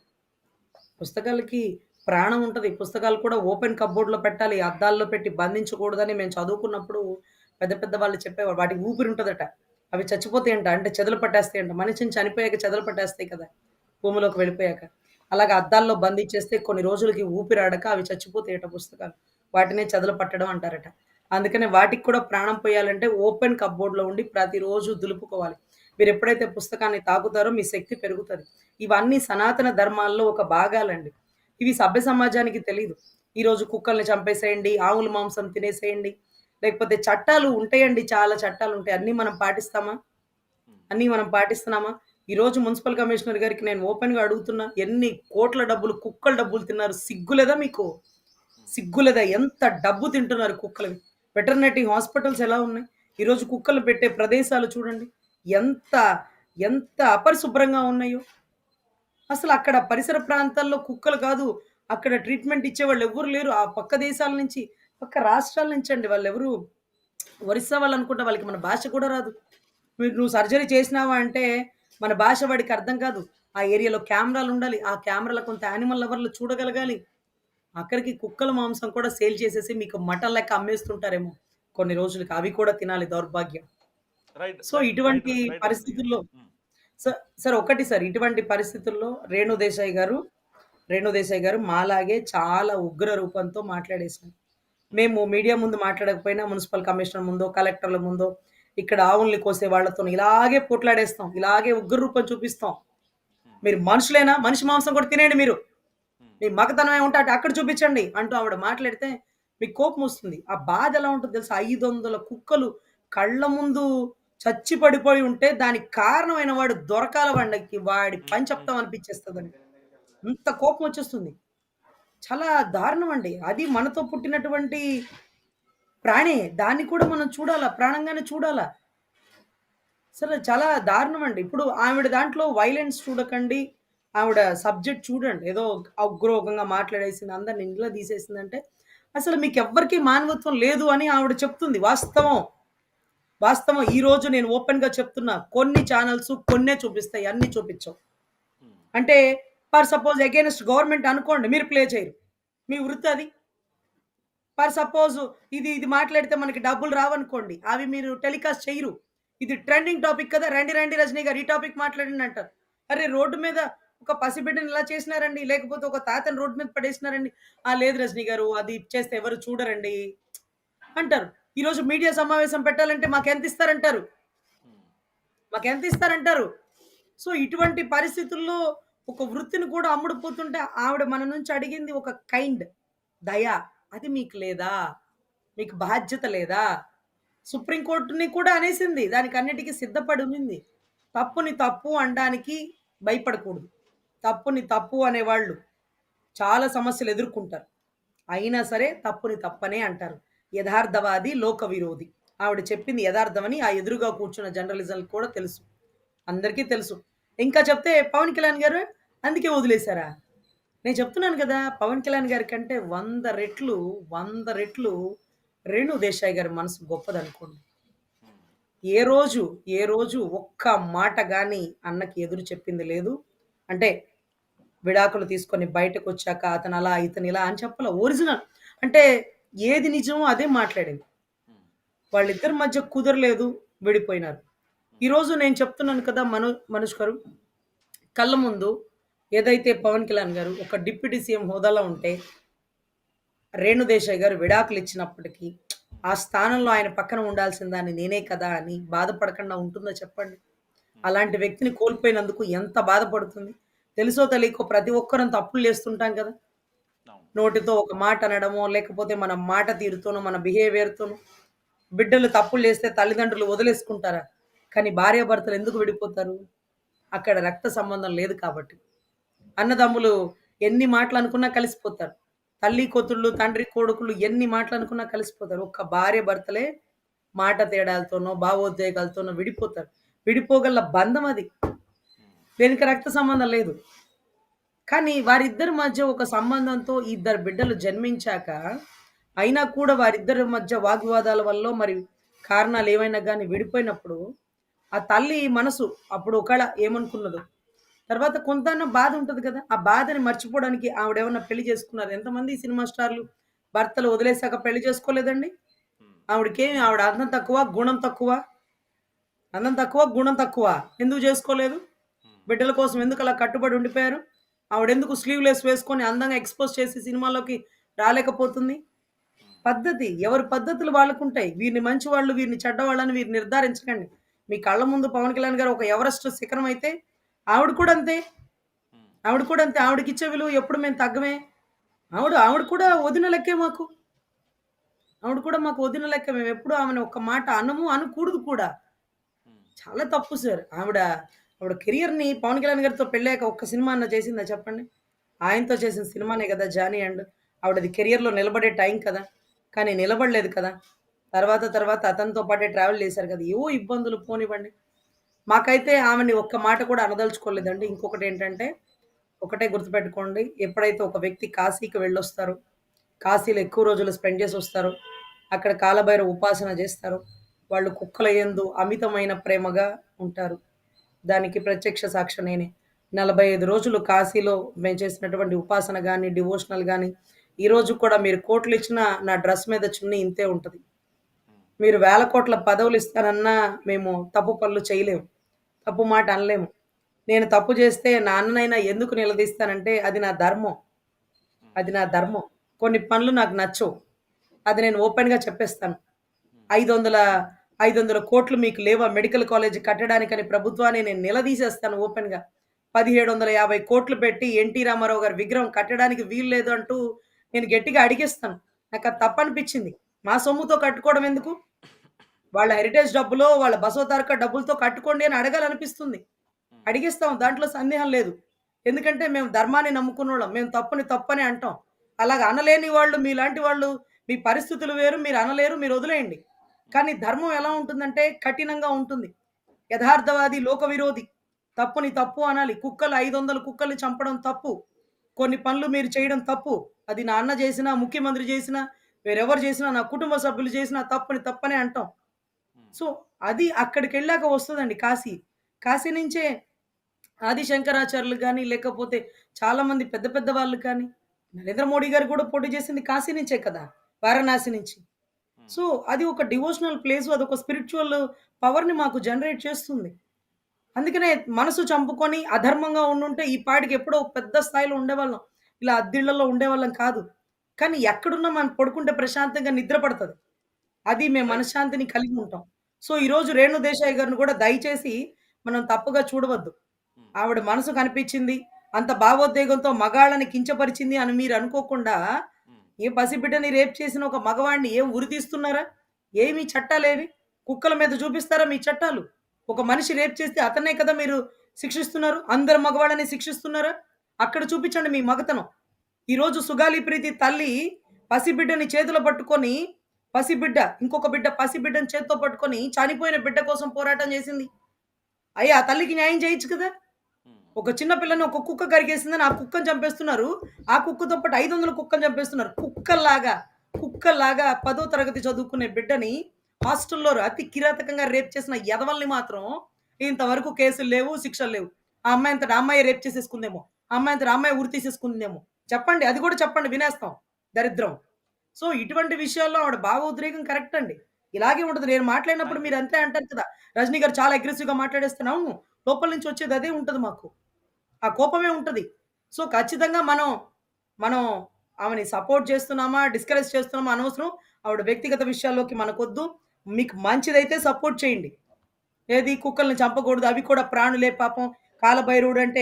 పుస్తకాలకి ప్రాణం ఉంటది. పుస్తకాలు కూడా ఓపెన్ కప్‌బోర్డ్‌లో పెట్టాలి. అద్దాల్లో పెట్టి బంధించకూడదని మేము చదువుకున్నప్పుడు పెద్ద వాళ్ళు చెప్పేవారు. వాటికి ఊపిరి ఉంటదట. అవి చచ్చిపోతాయంట. అంటే చెదలు పట్టేస్తాయంట. మనిషిని చనిపోయాక చెదలు పట్టేస్తాయి కదా! భూమిలోకి వెళ్ళిపోయాక. అలాగా అద్దాల్లో బంధించేస్తే కొన్ని రోజులకి ఊపిరాడక అవి చచ్చిపోతాయట పుస్తకాలు. వాటినే చెదలు పట్టడం అంటారట. అందుకనే వాటికి కూడా ప్రాణం పోయాలంటే ఓపెన్ కప్‌బోర్డ్‌లో ఉండి ప్రతిరోజు దులుపుకోవాలి. మీరెప్పుడైతే పుస్తకాన్ని తాకుతారో మీ శక్తి పెరుగుతది. ఇవన్నీ సనాతన ధర్మాల్లో ఒక భాగాలండి. ఇవి సభ్య సమాజానికి తెలీదు. ఈరోజు కుక్కల్ని చంపేసేయండి, ఆవుల మాంసం తినేసేయండి, లేకపోతే చట్టాలు ఉంటాయండి. చాలా చట్టాలుంటాయి. అన్నీ మనం పాటిస్తామా? అన్నీ మనం పాటిస్తున్నామా? ఈరోజు మున్సిపల్ కమిషనర్ గారికి నేను ఓపెన్‌గా అడుగుతున్నా. ఎన్ని కోట్ల డబ్బులు కుక్కల డబ్బులు తిన్నారు. సిగ్గులేదా మీకు? సిగ్గులేదా? ఎంత డబ్బు తింటున్నారు కుక్కలవి. వెటర్నరీ హాస్పిటల్స్ ఎలా ఉన్నాయి? ఈరోజు కుక్కలు పెట్టే ప్రదేశాలు చూడండి. ఎంత ఎంత అపరిశుభ్రంగా ఉన్నాయో. అసలు అక్కడ పరిసర ప్రాంతాల్లో కుక్కలు కాదు. అక్కడ ట్రీట్‌మెంట్ ఇచ్చేవాళ్ళు ఎవ్వరు లేరు. ఆ పక్క దేశాల నుంచి, పక్క రాష్ట్రాల నుంచండి వాళ్ళెవరు ఒరిస్సా వాళ్ళు అనుకుంటా వాళ్ళకి మన భాష కూడా రాదు. నువ్వు సర్జరీ చేసినావా అంటే మన భాష వాడికి అర్థం కాదు. ఆ ఏరియాలో కెమెరాలుండాలి. ఆ కెమెరాలో కొంత యానిమల్ లవర్లు చూడగలగాలి. ఆఖరికి కుక్కల మాంసం కూడా సేల్ చేసేసి మీకు మటన్ లెక్క అమ్మేస్తుంటారేమో కొన్ని రోజులకి. అవి కూడా తినాలి దౌర్భాగ్యం. రైట్ సో రైట్ రైట్ ఇటువంటి రైట్ రజనీ గారు. పరిస్థితుల్లో సార్ ఒకటి సార్ ఇటువంటి పరిస్థితుల్లో రేణు దేశాయ్ గారు మాలాగే చాలా ఉగ్ర రూపంతో మాట్లాడేసారు. మేము మీడియా ముందు మాట్లాడకపోయినా మున్సిపల్ కమిషనర్ ముందో, కలెక్టర్ల ముందో ఇక్కడ ఆవుల్ని కోసే వాళ్ళతోని ఇలాగే పోట్లాడేస్తాం. ఇలాగే ఉగ్ర రూపం చూపిస్తాం. మీరు మనుషులేనా? మనిషి మాంసం కూడా తినేయండి మీరు. మీ మగతనం ఏముంటే అక్కడ చూపించండి అంటూ ఆవిడ మాట్లాడితే మీకు కోపం వస్తుంది. ఆ బాధ ఎలా ఉంటుందో తెలుసా? 500 కుక్కలు కళ్ళ ముందు చచ్చి పడిపోయి ఉంటే దానికి కారణమైన వాడు దొరకాల వాడి పని చెప్తాం అనిపించేస్తదండి. అంత కోపం వచ్చేస్తుంది. చాలా దారుణం అండి. అది మనతో పుట్టినటువంటి ప్రాణే. దాన్ని కూడా మనం చూడాలా. ప్రాణంగానే చూడాలా. అసలు చాలా దారుణం అండి. ఇప్పుడు ఆవిడ దాంట్లో వయలెన్స్ చూడకండి. ఆవిడ సబ్జెక్ట్ చూడండి. ఏదో ఉగ్రరూపంగా మాట్లాడేసింది. అందరిని ఇంట్లో తీసేసిందంటే, అసలు మీకెవ్వరికీ మానవత్వం లేదు అని ఆవిడ చెప్తుంది. వాస్తవం. వాస్తవం. ఈరోజు నేను ఓపెన్‌గా చెప్తున్నా. కొన్ని ఛానెల్స్ కొన్నే చూపిస్తాయి. అన్నీ చూపించవు. అంటే ఫర్ సపోజ్ అగైన్స్ట్ గవర్నమెంట్ అనుకోండి. మీరు ప్లే చేయరు. మీ వృత్తి అది. ఫర్ సపోజ్ ఇది మాట్లాడితే మనకి డబ్బులు రావనుకోండి. అవి మీరు టెలికాస్ట్ చెయ్యరు. ఇది ట్రెండింగ్ టాపిక్ కదా! రండి, రండి రజనీ గారు ఈ టాపిక్ మాట్లాడండి అంటారు. అరే! రోడ్డు మీద ఒక పసిబిడ్డని ఇలా చేసినారండి. లేకపోతే ఒక తాతని రోడ్డు మీద పడేసినారండి. లేదు రజనీ గారు అది చేస్తే ఎవరు చూడరండి అంటారు. ఈరోజు మీడియా సమావేశం పెట్టాలంటే మాకెంత ఇస్తారంటారు. మాకెంత ఇస్తారంటారు. సో, ఇటువంటి పరిస్థితుల్లో ఒక వృత్తిని కూడా అమ్ముడుపోతుంటే ఆవిడ మన నుంచి అడిగింది ఒక దయ. అది మీకు లేదా? మీకు బాధ్యత లేదా? సుప్రీం కోర్ట్‌ని కూడా అనేసింది. దానికన్నిటికి సిద్ధపడి ఉన్నింది. తప్పుని తప్పు అనడానికి భయపడకూడదు. తప్పుని తప్పు అనేవాళ్ళు చాలా సమస్యలు ఎదుర్కొంటారు. అయినా సరే తప్పుని తప్పనే అంటారు. యథార్థవాది, లోక విరోధి. ఆవిడ చెప్పింది యథార్థమని ఆ ఎదురుగా కూర్చున్న జర్నలిజంకి కూడా తెలుసు. అందరికీ తెలుసు. ఇంకా చెప్తే పవన్ కళ్యాణ్ గారు అందుకే వదిలేసారా? నేను చెప్తున్నాను కదా! పవన్ కళ్యాణ్ గారి కంటే 100 రెట్లు రేణు దేశాయ్ గారి మనసు గొప్పదనుకోండి. ఏ రోజు ఒక్క మాట గాని అన్నకి ఎదురు చెప్పింది లేదు. అంటే విడాకులు తీసుకొని బయటకొచ్చాక అతను అలా, ఇతను ఇలా అని చెప్పలా. ఒరిజినల్ అంటే ఏది నిజమో అదే మాట్లాడింది. వాళ్ళిద్దరి మధ్య కుదరలేదు. విడిపోయినారు. ఈరోజు నేను చెప్తున్నాను కదా! మనోజ్ గారు కళ్ళ ముందు ఏదైతే పవన్ కళ్యాణ్ గారు ఒక డిప్యూటీ సీఎం హోదాలో ఉంటే, రేణు దేశాయ్ గారు విడాకులు ఇచ్చినప్పటికీ, ఆ స్థానంలో ఆయన పక్కన ఉండాల్సిన దాన్ని నేనే కదా అని బాధపడకుండా ఉంటుందో చెప్పండి? అలాంటి వ్యక్తిని కోల్పోయినందుకు ఎంత బాధపడుతుంది? తెలుసో తెలియకో ప్రతి ఒక్కరం తప్పులు చేస్తుంటాం కదా! అవును. నోటితో ఒక మాట అనడమో, లేకపోతే మన మాట తీరుతోనో, మన బిహేవియర్‌తోనో బిడ్డలు తప్పులు చేస్తే తల్లిదండ్రులు వదిలేసుకుంటారా? కానీ భార్యాభర్తలు ఎందుకు విడిపోతారు? అక్కడ రక్త సంబంధం లేదు కాబట్టి. అన్నదమ్ములు ఎన్ని మాటలనుకున్నా కలిసిపోతారు. తల్లి కూతుళ్ళు, తండ్రి కొడుకులు ఎన్ని మాటలనుకున్నా కలిసిపోతారు. ఒక్క భార్య భర్తలే మాట తేడాలతోనో, భావోద్వేగాలతోనో విడిపోతారు. విడిపోగల బంధం అది. దీనికి రక్త సంబంధం లేదు. కానీ వారిద్దరి మధ్య ఒక సంబంధంతో ఇద్దరు బిడ్డలు జన్మించాక, అయినా కూడా వారిద్దరి మధ్య వాగ్వివాదాల వల్లో మరి కారణాలు ఏవైనా గాని విడిపోయినప్పుడు, ఆ తల్లి మనసు అప్పుడు ఒకవేళ ఏమనుకున్నదో, తర్వాత కొంతన్నా బాధ ఉంటది కదా! ఆ బాధని మర్చిపోవడానికి ఆవిడేమన్నా పెళ్లి చేసుకున్నారా? ఎంతమంది సినిమా స్టార్‌లు భర్తలు వదిలేసాక పెళ్లి చేసుకోలేదండి? ఆవిడకేమి ఆవిడ అందం తక్కువ, గుణం తక్కువ? అందం తక్కువ, గుణం తక్కువ. ఎందుకు చేసుకోలేదు? బిడ్డల కోసం ఎందుకు అలా కట్టుబడి ఉండిపోయారు? ఆవిడెందుకు స్లీవ్‌లెస్ వేసుకొని అందంగా ఎక్స్‌పోజ్ చేసి సినిమాలోకి రాలేకపోతుంది? పద్ధతి. ఎవరి పద్ధతులు వాళ్ళకుంటాయి. వీరిని మంచివాళ్ళు, వీరిని చెడ్డవాళ్ళని వీరు నిర్ధారించకండి. మీ కళ్ళ ముందు పవన్ కళ్యాణ్ గారు ఒక ఎవరెస్ట్ శిఖరం అయితే, ఆవిడ కూడా అంతే. ఆవిడ కూడా అంతే. ఆవిడకిచ్చే విలువ ఎప్పుడు మేము తగ్గమే. ఆవిడ కూడా వదిన లెక్కే మాకు. ఆవిడ కూడా మాకు వదిన లెక్క. మేమెప్పుడు ఆమెని ఒక్క మాట అనము, అనకూడదు కూడా. చాలా తప్పు సార్. ఆవిడ కెరియర్‌ని పవన్ కళ్యాణ్ గారితో పెళ్ళాక ఒక్క సినిమా అన్నా చేసిందా చెప్పండి? ఆయనతో చేసిన సినిమానే కదా 'జానీ అండ్' ఆవిడది కెరియర్‌లో నిలబడే టైం కదా! కానీ నిలబడలేదు కదా! తర్వాత అతనితో పాటే ట్రావెల్ చేశారు కదా! ఏవో ఇబ్బందులు పోనివ్వండి. మాకైతే ఆమెని ఒక్క మాట కూడా అనదలుచుకోలేదండి. ఇంకొకటేంటంటే, ఒకటే గుర్తుపెట్టుకోండి. ఎప్పుడైతే ఒక వ్యక్తి కాశీకి వెళ్ళొస్తారో, కాశీలో ఎక్కువ రోజులు స్పెండ్ చేసొస్తారో, అక్కడ కాలభైరవ ఉపాసన చేస్తారు. వాళ్ళు కుక్కల యందు అమితమైన ప్రేమగా ఉంటారు. దానికి ప్రత్యక్ష సాక్షి నేనే. 45 రోజులు కాశీలో మేము చేసినటువంటి ఉపాసన గాని, డివోషనల్ గాని, ఈరోజు కూడా మీరు కోట్లిచ్చినా నా డ్రెస్ మీద చున్నీ ఇంతే ఉంటది. మీరు వేల కోట్ల పదవులిస్తానన్నా మేము తప్పు పనులు చేయలేము. తప్పు మాట అనలేము. నేను తప్పు చేస్తే నా అన్ననైనా ఎందుకు నిలదీస్తానంటే అది నా ధర్మం. అది నా ధర్మం. కొన్ని పనులు నాకు నచ్చవు. అది నేను ఓపెన్‌గా చెప్పేస్తాను. 500, 500 కోట్లు మీకు లేవా మెడికల్ కాలేజ్ కట్టడానికని ప్రభుత్వాన్ని నేను నిలదీసేస్తాను ఓపెన్‌గా. 1750 కోట్లు పెట్టి ఎన్టీ రామారావు గారి విగ్రహం కట్టడానికి వీలు లేదు అంటూ నేను గట్టిగా అడిగేస్తాను. నాకది తప్పనిపిచ్చింది. మా సొమ్ముతో కట్టుకోవడం ఎందుకు? వాళ్ళ హెరిటేజ్ డబ్బులో, వాళ్ళ బసవ తారక డబ్బులతో కట్టుకోండి అని అడగాలనిపిస్తుంది. అడిగేస్తాం. దాంట్లో సందేహం లేదు. ఎందుకంటే మేము ధర్మాన్ని నమ్ముకున్నోళ్ళం. మేము తప్పుని తప్పనే అంటాం. అలాగ అనలేని వాళ్ళు మీలాంటి వాళ్ళు మీ పరిస్థితులు వేరు. మీరు అనలేరు. మీరు వదిలేయండి. కానీ ధర్మం ఎలా ఉంటుందంటే కఠినంగా ఉంటుంది. యథార్థవాది, లోక విరోధి. తప్పుని తప్పు అనాలి. 500 కుక్కల్ని చంపడం తప్పు. కొన్ని పనులు మీరు చేయడం తప్పు. అది నా అన్న చేసినా, ముఖ్యమంత్రి చేసినా, వేరెవరు చేసినా, నా కుటుంబ సభ్యులు చేసినా తప్పుని తప్పనే అంటాం. సో, అది అక్కడికెళ్ళాక వస్తదండి కాశీ. కాశీ నుంచే ఆది శంకరాచార్యులు గాని, లేకపోతే చాలామంది పెద్ద పెద్ద వాళ్ళు కానీ, నరేంద్ర మోడీ గారు కూడా పోటీ చేసింది కాశీ నుంచే కదా! వారణాసి నుంచి. సో, అది ఒక డివోషనల్ ప్లేసు. అదొక స్పిరిచ్యువల్ పవర్‌ని మాకు జనరేట్ చేస్తుంది. అందుకనే మనసు చంపుకొని అధర్మంగా ఉండుంటే ఈ పాటికి ఎప్పుడో పెద్ద స్థాయిలో ఉండేవాళ్ళం. ఇలా అద్దిళ్ళలో ఉండేవాళ్ళం కాదు. కానీ ఎక్కడున్నా మనం పడుకుంటే ప్రశాంతంగా నిద్ర పడతది. అది మేము రైట్. మనశ్శాంతిని కలిగి ఉంటాం. సో, ఈరోజు రేణు దేశాయ్ గారిని కూడా దయచేసి మనం తప్పుగా చూడవద్దు. ఆవిడ మనసు కనిపించింది. అంత భావోద్వేగంతో మగాళ్ళని కించపరిచింది అని మీరు అనుకోకుండా, ఏ పసిబిడ్డని రేప్ చేసిన ఒక మగవాడిని ఏం ఉరి తీస్తున్నారా? ఏమి చట్టాలేవి? కుక్కల మీద చూపిస్తారా మీ చట్టాలు? ఒక మనిషి రేప్ చేస్తే అతన్నే కదా మీరు శిక్షిస్తున్నారు. అందరు మగవాళ్ళని శిక్షిస్తున్నారా? అక్కడ చూపించండి మీ మగతనం. ఈరోజు సుగాలి ప్రీతి తల్లి పసిబిడ్డని చేతిలో పట్టుకొని, ఇంకొక బిడ్డ పసిబిడ్డని చేత్తో పట్టుకొని చనిపోయిన బిడ్డ కోసం పోరాటం చేసింది. అయ్యా! ఆ తల్లికి న్యాయం చేయొచ్చు కదా! ఒక చిన్న పిల్లని ఒక కుక్క కరిగేసిందని ఆ కుక్కని చంపేస్తున్నారు. ఆ కుక్కతో పాటు 500 కుక్కని చంపేస్తున్నారు. కుక్కల్లాగా 10వ తరగతి చదువుకునే బిడ్డని హాస్టల్‌లో అతి కిరాతకంగా రేప్ చేసిన ఎదవల్ని మాత్రం ఇంతవరకు కేసులు లేవు, శిక్షలు లేవు. ఆ అమ్మాయి అంతట ఆ అమ్మాయే రేప్ చేసేసుకుందేమో! ఆ అమ్మాయి అంతట ఆ అమ్మాయే ఉరి తీసేసుకుందేమో! చెప్పండి. అది కూడా చెప్పండి వినేస్తాం. దరిద్రం. సో, ఇటువంటి విషయాల్లో ఆవిడ భావోద్రేకం కరెక్ట్ అండి. ఇలాగే ఉంటది. నేను మాట్లాడినప్పుడు మీరు అంతే అంటారు కదా! రజనీ గారు చాలా అగ్రెసివ్‌గా మాట్లాడేస్తున్నా. అవును. లోపల నుంచి వచ్చేది అదే ఉంటది మాకు. ఆ కోపమే ఉంటది. సో, ఖచ్చితంగా మనం ఆమెని సపోర్ట్ చేస్తున్నామా, డిస్కరేజ్ చేస్తున్నామా అనవసరం. ఆవిడ వ్యక్తిగత విషయాల్లోకి మనకొద్దు. మీకు మంచిదైతే సపోర్ట్ చేయండి. ఏది కుక్కల్ని చంపకూడదు. అవి కూడా ప్రాణులే పాపం. కాలభైరవుడు అంటే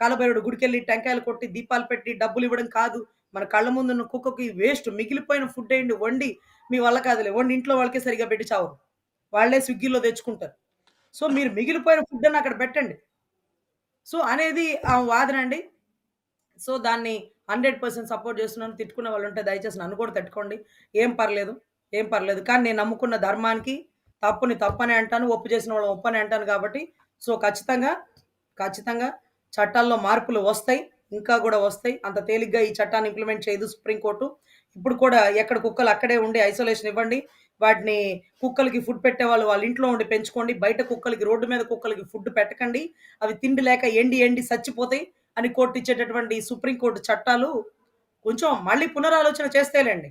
కాలభైరవుడు గుడికెళ్ళి టెంకాయలు కొట్టి, దీపాలు పెట్టి డబ్బులివ్వడం కాదు. మన కళ్ళ ముందున్న కుక్కకి వేస్ట్ మిగిలిపోయిన ఫుడ్ ఎయండి వండి. మీ వల్ల కాదులే. వండి ఇంట్లో వాళ్ళకే సరిగ్గా పెట్టి చావరు. వాళ్ళే స్విగ్గీలో తెచ్చుకుంటారు. సో, మీరు మిగిలిపోయిన ఫుడ్డన్నా అక్కడ పెట్టండి. సో, అనేది ఆమె వాదనండి. సో, దాన్ని 100% సపోర్ట్ చేస్తున్నాను. తిట్టుకునే వాళ్ళుంటే దయచేసి నన్ను కూడా తిట్టుకోండి. ఏం పర్లేదు. ఏం పర్లేదు. కానీ నేను నమ్ముకున్న ధర్మానికి తప్పుని తప్పనే అంటాను. ఒప్పు చేసిన వాళ్ళని ఒప్పనే అంటాను కాబట్టి, సో, ఖచ్చితంగా చట్టాల్లో మార్పులు వస్తాయి. ఇంకా గూడా వస్తాయి. అంత తేలిగ్గా ఈ చట్టాన్ని ఇంప్లిమెంట్ చేయదు సుప్రీం కోర్టు. ఇప్పుడు కూడా ఎక్కడ కుక్కలు అక్కడే ఉండి ఐసోలేషన్ ఇవ్వండి. వాటిని కుక్కలకి ఫుడ్ పెట్టేవాళ్ళు వాళ్ళ ఇంట్లో ఉండి పెంచుకోండి. బయట కుక్కలకి రోడ్డు మీద కుక్కలకి ఫుడ్ పెట్టకండి. అవి తిండి లేక ఎండి సచ్చిపోతాయి అని కోర్టు ఇచ్చేటటువంటి సుప్రీం కోర్టు చట్టాలు కొంచెం మళ్ళీ పునరాలోచన చేస్తేలేండి.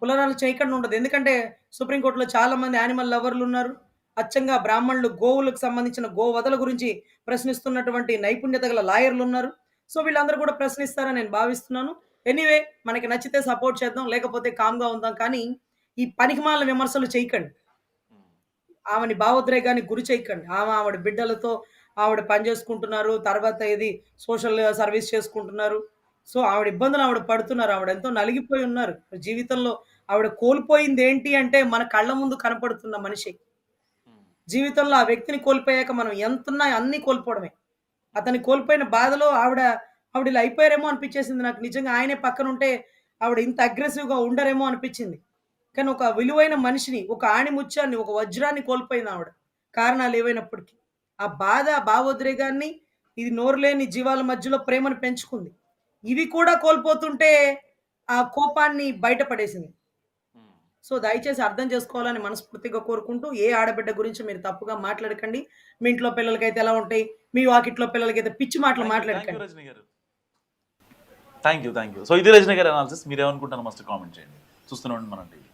పునరాలోచన చేయకుండా ఉండదు. ఎందుకంటే సుప్రీం కోర్టులో చాలా మంది యానిమల్ లవర్లున్నారు. అచ్చంగా బ్రాహ్మణులు, గోవులకు సంబంధించిన గోవధల గురించి ప్రశ్నిస్తున్నటువంటి నైపుణ్యత గల లాయర్లున్నారు. సో, వీళ్ళందరూ కూడా ప్రశ్నిస్తారని నేను భావిస్తున్నాను. ఎనీవే మనకి నచ్చితే సపోర్ట్ చేద్దాం. లేకపోతే కామ్‌గా ఉందాం. కానీ ఈ పనికిమాలిన విమర్శలు చేయకండి. ఆమెని భావోద్రేకానికి గురి చేయకండి. ఆవిడ బిడ్డలతో ఆవిడ పని చేసుకుంటున్నారు. తర్వాత ఇది సోషల్ సర్వీస్ చేసుకుంటున్నారు. సో, ఆవిడ ఇబ్బందులు ఆవిడ పడుతున్నారు. ఆవిడెంతో నలిగిపోయి ఉన్నారు. జీవితంలో ఆవిడ కోల్పోయిందేంటి అంటే మన కళ్ళ ముందు కనపడుతున్న మనిషి. జీవితంలో ఆ వ్యక్తిని కోల్పోయాక మనం ఎంతున్నా అన్నీ కోల్పోవడమే. అతన్ని కోల్పోయిన బాధలో ఆవిడ ఇలా అయిపోయారేమో అనిపించేసింది నాకు. నిజంగా ఆయనే పక్కనుంటే ఆవిడ ఇంత అగ్రెసివ్‌గా ఉండరేమో అనిపించింది. కానీ ఒక విలువైన మనిషిని, ఒక ఆణిముత్యాన్ని, ఒక వజ్రాన్ని కోల్పోయిందావిడ. కారణాలేవైనప్పటికీ. ఆ బాధ, ఆ భావోద్రేగాన్ని ఇది నోరులేని జీవాల మధ్యలో ప్రేమను పెంచుకుంది. ఇవి కూడా కోల్పోతుంటే ఆ కోపాన్ని బయట పడేసింది. సో దయచేసి అర్థం చేసుకోవాలని మనస్ఫూర్తిగా కోరుకుంటూ, ఏ ఆడబిడ్డ గురించి మీరు తప్పుగా మాట్లాడకండి. మీ ఇంట్లో పిల్లలకైతే ఎలా ఉంటాయి, మీ వాకిట్లో పిల్లలకైతే పిచ్చి మాటలు థ్యాంక్ యూ మాట్లాడకండి. రజనీ గారు, థ్యాంక్ యూ. సో ఇది రజనీ గారి అనాలిసిస్. మీరు ఏమనుకుంటారో మస్ట్ కామెంట్ చేయండి. చూస్తూనే ఉండండి మన టీవీ.